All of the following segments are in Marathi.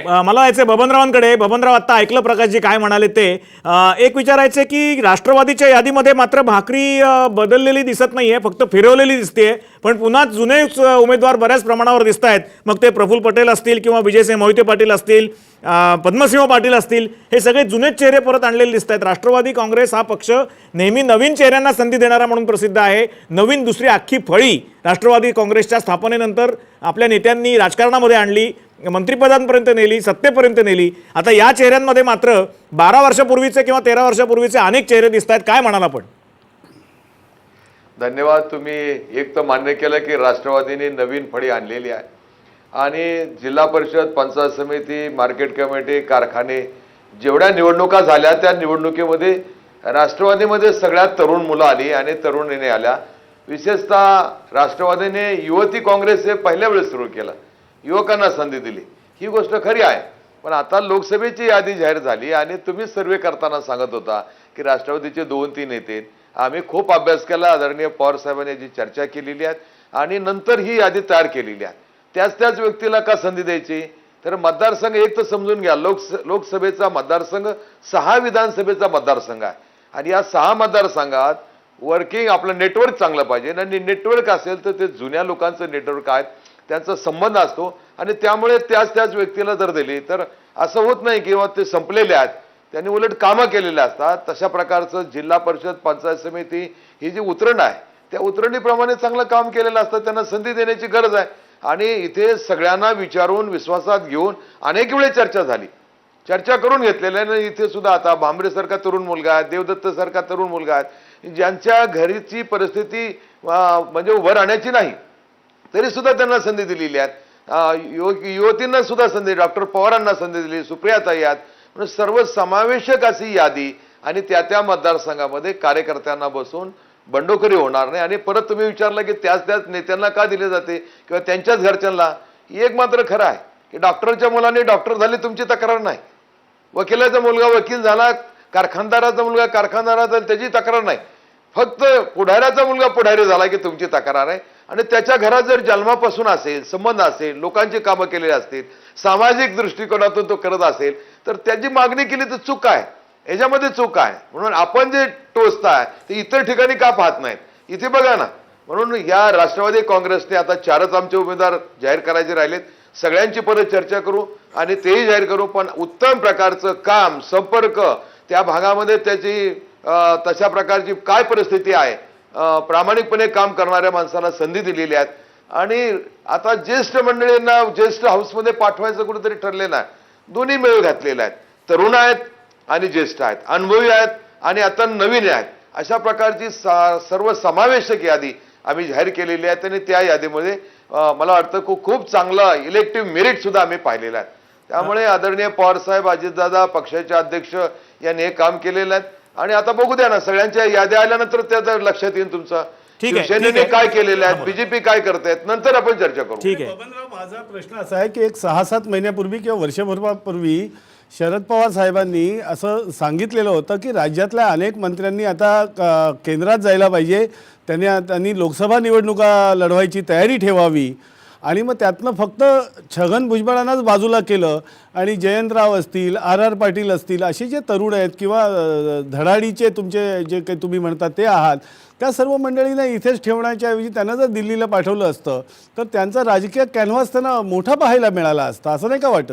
मला यायचं बबनरावांकडे. बबनराव, आता ऐकलं प्रकाशजी काय म्हणाले ते. एक विचारायचं की राष्ट्रवादीच्या यादीमध्ये मात्र भाकरी बदललेली दिसत नाहीये, फक्त फिरवलेली दिसते. पण पुन्हा जुने उमेदवार बऱ्याच प्रमाणावर दिसत आहेत. मग ते प्रफुल्ल पटेल असतील किंवा विजयसिंह मोहिते पाटील असतील, पद्मसिंह पाटील असतील, हे सगळे जुनेच चेहरे परत आणलेले दिसत आहेत. राष्ट्रवादी काँग्रेस हा पक्ष नेहमी नवीन चेहऱ्यांना संधी देणारा म्हणून प्रसिद्ध आहे. नवीन दुसरी अख्खी फळी राष्ट्रवादी काँग्रेसच्या स्थापनेनंतर आपल्या नेत्यांनी राजकारणामध्ये आणली, मंत्रिपदांपर्यंत नेली, सत्तेपर्यंत नेली. आता या चेहऱ्यांमध्ये मात्र 12 वर्षापूर्वीचे किंवा 13 वर्षापूर्वीचे अनेक चेहरे दिसत आहेत. काय म्हणाल आपण? धन्यवाद. तुम्ही एक तर मान्य केलं की राष्ट्रवादीने नवीन फळी आणलेली आहे आणि जिल्हा परिषद, पंचायत समिती, मार्केट कमिटी, कारखाने जेवढ्या निवडणुका झाल्या त्या निवडणुकीमध्ये राष्ट्रवादीमध्ये सगळ्यात तरुण मुलं आली आणि तरुणीने आल्या. विशेषतः राष्ट्रवादीने युवती काँग्रेस हे पहिल्या वेळेस सुरू केलं, युवकांना संधी दिली. ही गोष्ट खरी आहे. पण आता लोकसभेची यादी जाहीर झाली आणि तुम्ही सर्वे करताना सांगत होता की राष्ट्रवादीचे 2-3 नेते. आम्ही खूप अभ्यास केला. आदरणीय पवार साहेबांनी याची चर्चा केलेली आहे आणि नंतर ही यादी तयार केलेली आहे. त्याच व्यक्तीला का संधी द्यायची? तर मतदारसंघ एक तर समजून घ्या, लोकसभेचा मतदारसंघ 6 विधानसभेचा मतदारसंघ आहे आणि या 6 मतदारसंघात वर्किंग आपलं नेटवर्क चांगलं पाहिजे आणि नेटवर्क असेल तर ते जुन्या लोकांचं नेटवर्क आहे, त्यांचा संबंध असतो आणि त्यामुळे त्याच व्यक्तीला जर दिली तर असं होत नाही किंवा ते संपलेले आहेत, त्यांनी उलट कामं केलेले असतात. तशा प्रकारचं जिल्हा परिषद, पंचायत समिती ही जी उतरण आहे त्या उतरणीप्रमाणे चांगलं काम केलेलं असतं. त्यांना संधी देण्याची गरज आहे आणि इथे सगळ्यांना विचारून विश्वासात घेऊन अनेक वेळे चर्चा झाली, चर्चा करून घेतलेल्या आहे. इथे सुद्धा आता भांबरे सारखा तरुण मुलगा आहे, देवदत्त सारखा तरुण मुलगा आहे, ज्यांच्या घरीची परिस्थिती म्हणजे उभं राहण्याची नाही तरी सुद्धा त्यांना संधी दिलेली आहे. युवतींना सुद्धा संधी, डॉक्टर पवारांना संधी दिली, सुप्रियाताई आहेत. म्हणजे सर्व समावेशक अशी यादी आणि त्या मतदारसंघामध्ये कार्यकर्त्यांना बसून बंडखोरी होणार नाही. आणि परत तुम्ही विचारलं की त्याच नेत्यांना का दिले जाते किंवा त्यांच्याच घरच्यांना, एक मात्र खरं आहे की डॉक्टरच्या मुलाने डॉक्टर झाले तुमची तक्रार नाही, वकिलाचा मुलगा वकील झाला, कारखानदाराचा मुलगा कारखानदार झाला त्याची तक्रार नाही, फक्त पुढाऱ्याचा मुलगा पुढारी झाला की तुमची तक्रार आहे. आणि त्याच्या घरात जर जन्मापासून असेल, संबंध असेल, लोकांची कामं केलेली असतील, सामाजिक दृष्टिकोनातून तो करत असेल तर त्याची मागणी केली तर चूक आहे, याच्यामध्ये चूक आहे. म्हणून आपण जे टोचताय ते इतर ठिकाणी का पाहत नाहीत? इथे बघा ना. म्हणून या राष्ट्रवादी काँग्रेसने आता 4च आमचे उमेदवार जाहीर करायचे राहिलेत. सगळ्यांची परत चर्चा करू आणि तेही जाहीर करू, पण उत्तम प्रकारचं काम, संपर्क त्या भागामध्ये त्याची तशा प्रकारची काय परिस्थिती आहे, प्रामाणिकपणे काम करणाऱ्या माणसाला संधी दिलेली आहेत. आणि आता ज्येष्ठ मंडळींना ज्येष्ठ हाऊसमध्ये पाठवायचं कुठेतरी ठरलेलं आहे. दोन्ही मेळ घातलेले आहेत, तरुण आहेत आणि ज्येष्ठ आहेत, अनुभवी आहेत आणि आता नवीन आहेत. अशा प्रकारची सर्व समावेशक यादी आम्ही जाहीर केलेली आहे आणि त्या यादीमध्ये मला वाटतं खूप चांगलं इलेक्टिव्ह मेरिट सुद्धा आम्ही पाहिलेलं आहे. त्यामुळे आदरणीय पवार साहेब, अजितदादा, पक्षाचे अध्यक्ष यांनी हे काम केलेलं आहे आणि आता बघू द्या ना, सगळ्यांच्या याद्या आल्यानंतर त्या लक्षात येईल तुमचं शिवसेनेने काय केलेलं आहे, बीजेपी काय करतायत, नंतर आपण चर्चा करू. ठीक आहे बबनराव, माझा प्रश्न असा आहे की एक 6-7 महिन्यापूर्वी किंवा वर्षभरापूर्वी शरद पवार साहेबांनी असं सांगितलेलं होतं की राज्यातल्या अनेक मंत्र्यांनी आता केंद्रात जायला पाहिजे, त्यांनी लोकसभा निवडणुका लढवायची तयारी ठेवावी आणि मग त्यातनं फक्त छगन भुजबळांनाच बाजूला केलं आणि जयंतराव असतील, RR पाटील असतील, असे जे तरुण आहेत किंवा धडाडीचे तुमचे जे काही तुम्ही म्हणतात ते आहात, त्या सर्व मंडळींना इथेच ठेवण्याच्या ऐवजी त्यांना जर दिल्लीला पाठवलं असतं तर त्यांचा राजकीय कॅनव्हास त्यांना मोठा पाहायला मिळाला असता, असं नाही का वाटत?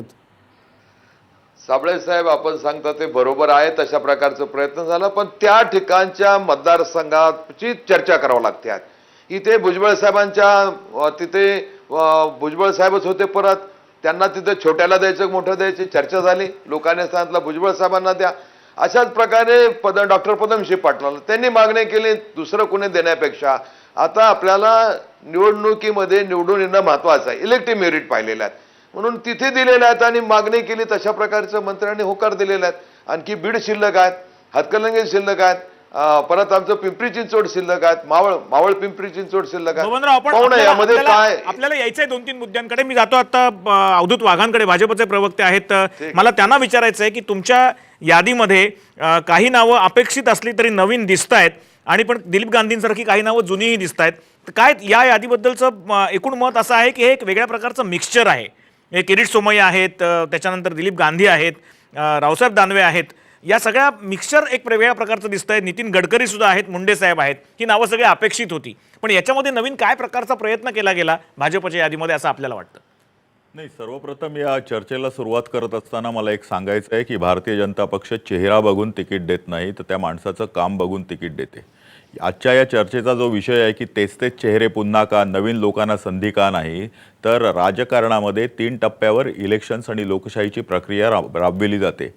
साबळे साहेब, आपण सांगता ते बरोबर आहे, तशा प्रकारचा प्रयत्न झाला, पण त्या ठिकाणच्या मतदारसंघाची चर्चा करावी लागते. इथे भुजबळ साहेबांच्या तिथे भुजबळ साहेबच होते, परत त्यांना तिथे छोट्याला द्यायचं मोठं द्यायची चर्चा झाली, लोकांनी सांगितलं भुजबळ साहेबांना द्या. अशाच प्रकारे डॉक्टर पद्मसिंह पाटलांना त्यांनी मागणी केली, दुसरं कोणी देण्यापेक्षा आता आपल्याला निवडणुकीमध्ये निवडून येणं महत्वाचं आहे, इलेक्टिव्ह मेरिट पाहिलेलं आहे म्हणून तिथे दिलेले आहेत आणि मागणी केली तशा प्रकारचं मंत्र्यांनी होकार दिलेले आहेत. आणखी बीड शिल्लक आहेत, हातकणंगले शिल्लक आहेत, परत आमचं पिंपरी चिंचवड शिल्लक आहेत, मावळ पिंपरी चिंचवड शिल्लक आहे. यामध्ये काय आपल्याला यायचंय 2-3 मुद्द्यांकडे. मी जातो आता अवधूत वाघांकडे, भाजपचे प्रवक्ते आहेत. मला त्यांना विचारायचं आहे की तुमच्या यादीमध्ये काही नावं अपेक्षित असली तरी नवीन दिसत आहेत आणि पण दिलीप गांधींसारखी काही नावं जुनीही दिसत आहेत. तर काय या यादीबद्दलचं एकूण मत असं आहे की हे एक वेगळ्या प्रकारचं मिक्सचर आहे हे किरीट सोमय्या आहेत, त्याच्यानंतर दिलीप गांधी आहेत, रावसाहेब दानवे आहेत. या सगळ्या मिक्सचर एक वेगळ्या प्रकारचं दिसतंय. नितीन गडकरी सुद्धा आहेत, मुंडे साहेब आहेत. ही नावं सगळी अपेक्षित होती, पण याच्यामध्ये नवीन काय प्रकारचा प्रयत्न केला गेला भाजपच्या यादीमध्ये असं आपल्याला वाटतं? नाही, सर्वप्रथम या चर्चेला सुरुवात करत असताना मला एक सांगायचं आहे की भारतीय जनता पक्ष चेहरा बघून तिकीट देत नाही, तर त्या माणसाचं काम बघून तिकीट देते. आजच्या या चर्चेचा जो विषय आहे की तेच चेहरे पुन्हा का, नवीन लोकांना संधी का नाही, तर राजकारणामध्ये 3 टप्प्यावर इलेक्शन्स आणि लोकशाहीची प्रक्रिया राबविली जाते.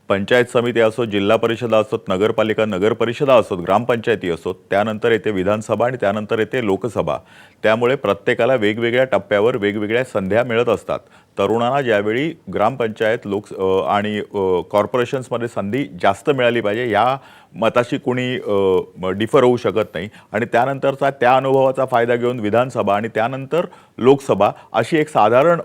पंचायत समिती असो, जिल्हा परिषदा असोत, नगरपालिका, नगरपरिषदा असोत, ग्रामपंचायती असोत, त्यानंतर येते विधानसभा आणि त्यानंतर येते लोकसभा. त्यामुळे प्रत्येकाला वेगवेगळ्या टप्प्यावर वेगवेगळ्या संध्या मिळत असतात. तरुणांना ज्यावेळी ग्रामपंचायत आणि कॉर्पोरेशन्समध्ये संधी जास्त मिळाली पाहिजे या मताशी कोणी डिफर होऊ शकत नाही. आणि त्यानंतरचा त्या अनुभवाचा फायदा घेऊन विधानसभा आणि त्यानंतर लोकसभा अशी एक साधारण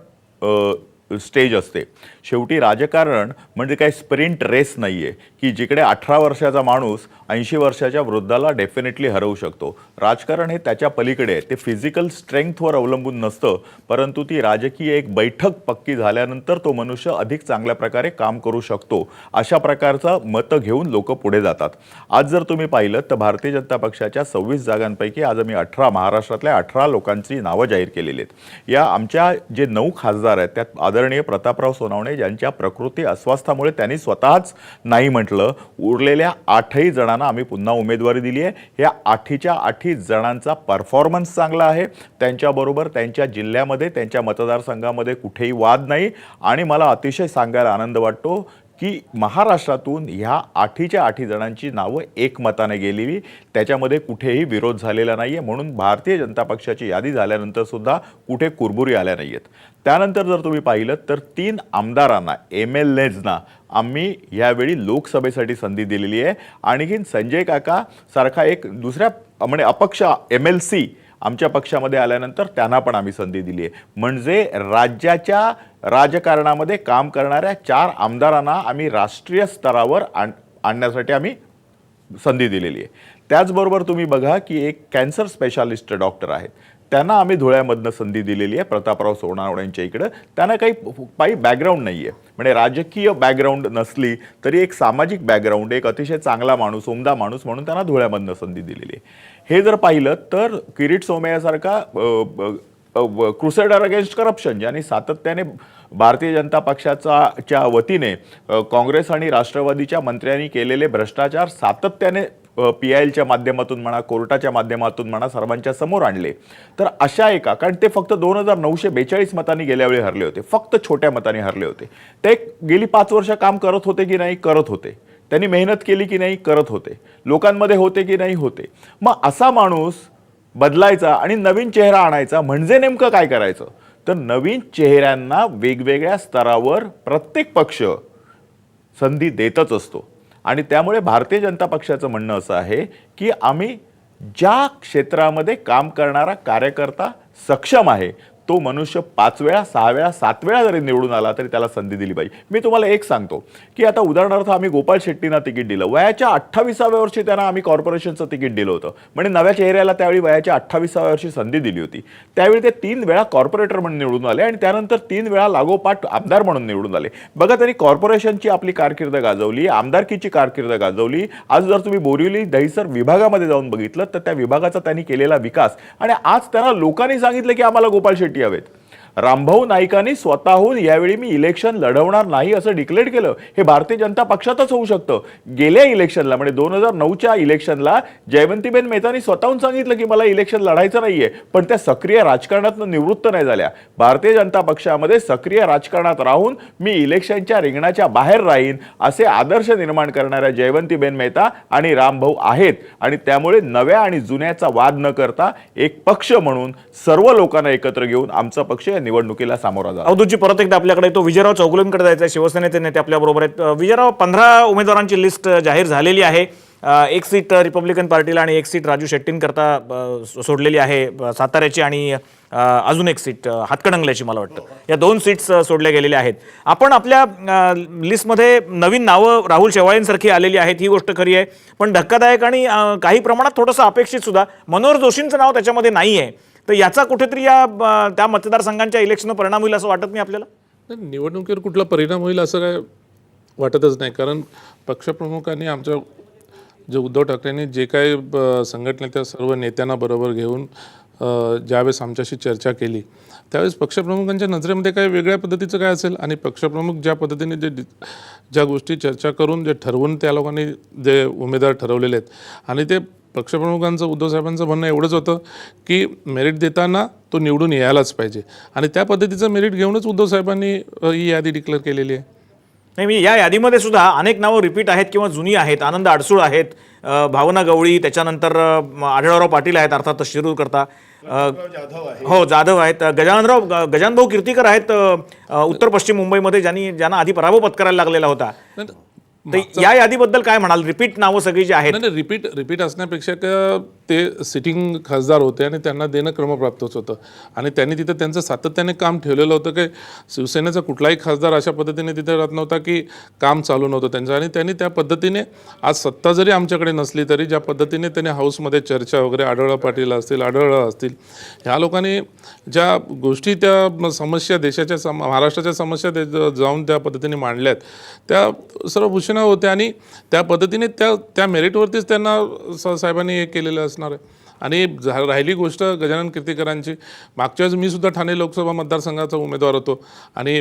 स्टेज असते. शेवटी राजकारण म्हणजे काही स्प्रिंट रेस नाही आहे की जिकडे 18 वर्षाचा माणूस 80 वर्षाच्या वृद्धाला डेफिनेटली हरवू शकतो. राजकारण हे त्याच्या पलीकडे आहे. ते फिजिकल स्ट्रेंथवर अवलंबून नसतं, परंतु ती राजकीय एक बैठक पक्की झाल्यानंतर तो मनुष्य अधिक चांगल्या प्रकारे काम करू शकतो. अशा प्रकारचं मतं घेऊन लोक पुढे जातात. आज जर तुम्ही पाहिलं तर भारतीय जनता पक्षाच्या 26 जागांपैकी आज आम्ही महाराष्ट्रातल्या 18 लोकांची नावं जाहीर केलेली आहेत. या आमच्या जे 9 खासदार आहेत त्यात आदरणीय प्रतापराव सोनवणे ज्यांच्या प्रकृती अस्वास्थामुळे त्यांनी स्वतःच नाही म्हटलं, उरलेल्या 8ही जणांना आम्ही पुन्हा उमेदवारी दिली आहे. या 8च्या 8 जणांचा परफॉर्मन्स चांगला आहे. त्यांच्याबरोबर त्यांच्या जिल्ह्यामध्ये, त्यांच्या मतदारसंघामध्ये कुठेही वाद नाही. आणि मला अतिशय सांगायला आनंद वाटतो की महाराष्ट्रातून ह्या 8च्या 8 जणांची नावं एकमताने गेलेली, त्याच्यामध्ये कुठेही विरोध झालेला नाही आहे. म्हणून भारतीय जनता पक्षाची यादी झाल्यानंतर सुद्धा कुठे कुरबुरी आल्या नाही आहेत. त्यानंतर जर तुम्ही पाहिलं तर 3 आमदारांना, MLAजना आम्ही यावेळी लोकसभेसाठी संधी दिलेली आहे. आणखीन संजय काका सारखा एक दुसऱ्या म्हणजे अपक्ष MLC आमच्या पक्षामध्ये आल्यानंतर त्यांना पण आम्ही संधी दिली आहे. म्हणजे राज्याच्या राजकारणामध्ये काम करणाऱ्या 4 आमदारांना आम्ही राष्ट्रीय स्तरावर आणण्यासाठी आम्ही संधी दिलेली आहे. त्याचबरोबर तुम्ही बघा की एक कॅन्सर स्पेशालिस्ट डॉक्टर आहेत, त्यांना आम्ही धुळ्यामधनं संधी दिलेली आहे. प्रतापराव सोनवणेंच्या इकडं त्यांना काही बॅकग्राऊंड नाही आहे, म्हणजे राजकीय बॅकग्राऊंड नसली तरी एक सामाजिक बॅकग्राऊंड, एक अतिशय चांगला माणूस, उमदा माणूस म्हणून त्यांना धुळ्यामधनं संधी दिलेली आहे. हे जर पाहिलं तर किरीट सोमय्यासारखा क्रुसेडर अगेन्स्ट करप्शन ज्यांनी सातत्याने भारतीय जनता पक्षाच्या वतीने काँग्रेस आणि राष्ट्रवादीच्या मंत्र्यांनी केलेले भ्रष्टाचार सातत्याने PILच्या माध्यमातून म्हणा, कोर्टाच्या माध्यमातून म्हणा, सर्वांच्या समोर आणले. तर अशा एका, कारण ते फक्त 2942 मतांनी गेल्यावेळी हरले होते, फक्त छोट्या मतांनी हरले होते. ते गेली 5 वर्ष काम करत होते की नाही? करत होते. त्यांनी मेहनत केली की नाही? करत होते. लोकांमध्ये होते की नाही? होते. मग असा माणूस बदलायचा आणि नवीन चेहरा आणायचा म्हणजे नेमकं काय करायचं? तर नवीन चेहऱ्यांना वेगवेगळ्या स्तरावर प्रत्येक पक्ष संधी देतच असतो. आणि त्यामुळे भारतीय जनता पक्षाचं म्हणणं असं आहे की आम्ही ज्या क्षेत्रामध्ये काम करणारा कार्यकर्ता सक्षम आहे तो मनुष्य 5 वेळा, 6 वेळा, 7 वेळा जरी निवडून आला तरी त्याला संधी दिली पाहिजे. मी तुम्हाला एक सांगतो की आता उदाहरणार्थ आम्ही गोपाळ शेट्टींना तिकीट दिलं. वयाच्या 28व्या वर्षी त्यांना आम्ही कॉर्पोरेशनचं तिकीट दिलं होतं. म्हणजे नव्या चेहऱ्याला त्यावेळी वयाच्या 28व्या वर्षी संधी दिली होती. त्यावेळी ते 3 वेळा कॉर्पोरेटर म्हणून निवडून आले आणि त्यानंतर 3 वेळा लागोपाठ आमदार म्हणून निवडून आले. बघा, त्यांनी कॉर्पोरेशनची आपली कारकीर्द गाजवली, आमदारकीची कारकीर्द गाजवली. आज जर तुम्ही बोरिवली दहिसर विभागामध्ये जाऊन बघितलं तर त्या विभागाचा त्यांनी केलेला विकास, आणि आज त्यांना लोकांनी सांगितलं की आम्हाला गोपाळ शेट्टी हवेत. रामभाऊ नाईकांनी स्वतःहून यावेळी मी इलेक्शन लढवणार नाही असं डिक्लेअर केलं. हे भारतीय जनता पक्षातच होऊ शकतं. गेल्या इलेक्शनला म्हणजे 2009च्या इलेक्शनला जयवंतीबेन मेहतांनी स्वतःहून सांगितलं की मला इलेक्शन लढायचं नाहीये, पण त्या सक्रिय राजकारणातून निवृत्त नाही झाल्या. भारतीय जनता पक्षामध्ये सक्रिय राजकारणात राहून मी इलेक्शनच्या रिंगणाच्या बाहेर राहीन असे आदर्श निर्माण करणाऱ्या जयवंतीबेन मेहता आणि रामभाऊ आहेत. आणि त्यामुळे नव्या आणि जुन्याचा वाद न करता एक पक्ष म्हणून सर्व लोकांना एकत्र घेऊन आमचा पक्ष निवडणुकीला सामोरा जातो. अवधूतजी परत एकदा आपल्याकडे तो विजयराव चौगुलेंकडे जायचा आहे. शिवसेनेचे नेते आपल्या बरोबर आहेत. विजयराव, 15 उमेदवारांची लिस्ट जाहीर झालेली आहे. 1 सीट रिपब्लिकन पार्टीला आणि 1 सीट राजू शेट्टींकरता सोडलेली आहे साताऱ्याची, आणि अजून 1 सीट हातकणंगल्याची मला वाटतं. या 2 सीट्स सोडल्या गेलेल्या आहेत. आपण आपल्या लिस्टमध्ये नवीन नावं राहुल शेवाळेंसारखी आलेली आहेत, ही गोष्ट खरी आहे. पण धक्कादायक आणि काही प्रमाणात थोडंसं अपेक्षित सुद्धा मनोहर जोशींचं नाव त्याच्यामध्ये नाही आहे. तर याचा कुठेतरी त्या मतदारसंघांच्या इलेक्शन परिणाम होईल असं वाटत नाही आपल्याला? नाही, निवडणुकीवर कुठला परिणाम होईल असं काय वाटतच नाही. कारण पक्षप्रमुखांनी आमच्या जे उद्धव ठाकरेंनी जे काही संघटनेच्या सर्व नेत्यांना बरोबर घेऊन ज्यावेळेस आमच्याशी चर्चा केली त्यावेळेस पक्षप्रमुखांच्या नजरेमध्ये काही वेगळ्या पद्धतीचं काय असेल आणि पक्षप्रमुख ज्या पद्धतीने ज्या गोष्टी चर्चा करून जे ठरवून त्या लोकांनी जे उमेदवार ठरवलेले आहेत आणि ते पक्षप्रमुखांचं उद्धव साहेबांचं म्हणणं एवढंच होतं की मेरिट देताना तो निवडून यायलाच पाहिजे आणि त्या पद्धतीचं मेरिट घेऊनच उद्धव साहेबांनी ही यादी डिक्लेअर केलेली आहे. नाही, मी या यादीमध्ये सुद्धा अनेक नावं रिपीट आहेत किंवा जुनी आहेत. आनंद अडसूळ आहेत, भावना गवळी, त्याच्यानंतर आढळराव पाटील आहेत, अर्थात शिरूर करता हो जाधव आहेत, गजानन भाऊ कीर्तीकर आहेत उत्तर पश्चिम मुंबईमध्ये, ज्यांना आधी पराभव पत्करायला लागलेला होता. तर या यादीबद्दल काय म्हणाल? रिपीट नावं सगळी जी आहेत. नाही, रिपीट असण्यापेक्षा ते सिटिंग खासदार होते आणि त्यांना देणं क्रमप्राप्तच होतं आणि त्यांनी तिथं त्यांचं सातत्याने काम ठेवलेलं होतं की शिवसेनेचा कुठलाही खासदार अशा पद्धतीने तिथे राहत नव्हता की काम चालू नव्हतं त्यांचं आणि त्यांनी त्या पद्धतीने आज सत्ता जरी आमच्याकडे नसली तरी ज्या पद्धतीने त्यांनी हाऊसमध्ये चर्चा वगैरे आढळराव पाटील असतील, आढळराव असतील, ह्या लोकांनी ज्या गोष्टी त्या समस्या देशाच्या महाराष्ट्राच्या समस्या जाऊन त्या पद्धतीने मांडल्यात त्या सर्व भूषणा होत्या आणि त्या पद्धतीने त्या मेरिटवरतीच त्यांना साहेबांनी हे केलेलं असणार आहे. आणि राहिली गोष्ट गजानन कीर्तीकरांची, मागच्या वेळेस मी सुद्धा ठाणे लोकसभा मतदारसंघाचा उमेदवार होतो आणि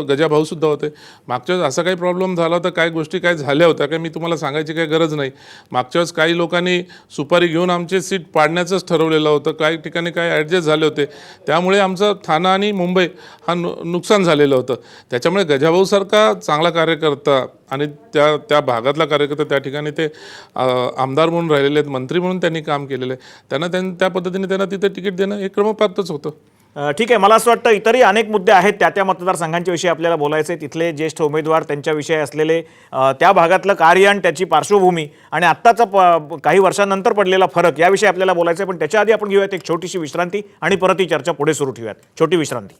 गजाभाऊ सुद्धा होते. मागच्या वेळेस असा काही प्रॉब्लेम झाला होता, काही गोष्टी काय झाल्या होत्या काय मी तुम्हाला सांगायची काही गरज नाही. मागच्या वेळेस काही लोकांनी सुपारी घेऊन आमचे सीट पाडण्याचंच ठरवलेलं होतं, काही ठिकाणी काही ॲडजस्ट झाले होते, त्यामुळे आमचं ठाणा आणि मुंबई हा नुकसान झालेलं होतं. त्याच्यामुळे गजाभाऊसारखा चांगला कार्यकर्ता आणि त्या भागातला कार्यकर्ता त्या ठिकाणी ते आमदार म्हणून राहिलेले आहेत, मंत्री म्हणून त्यांनी काम केलेलं आहे, त्यांना त्या पद्धतीने त्यांना तिथे तिकीट देणं हे क्रमप्राप्तच होतं. ठीक आहे, मला असं वाटतं इतरही अनेक मुद्दे आहेत त्या मतदारसंघांच्या विषयी आपल्याला बोलायचे, तिथले ज्येष्ठ उमेदवार त्यांच्याविषयी असलेले त्या भागातलं कार्य आणि त्याची पार्श्वभूमी आणि आत्ताचा काही वर्षांनंतर पडलेला फरक याविषयी आपल्याला बोलायचं आहे. पण त्याच्या आधी आपण घेऊयात एक छोटीशी विश्रांती आणि परत ही चर्चा पुढे सुरू ठेवूयात. छोटी विश्रांती.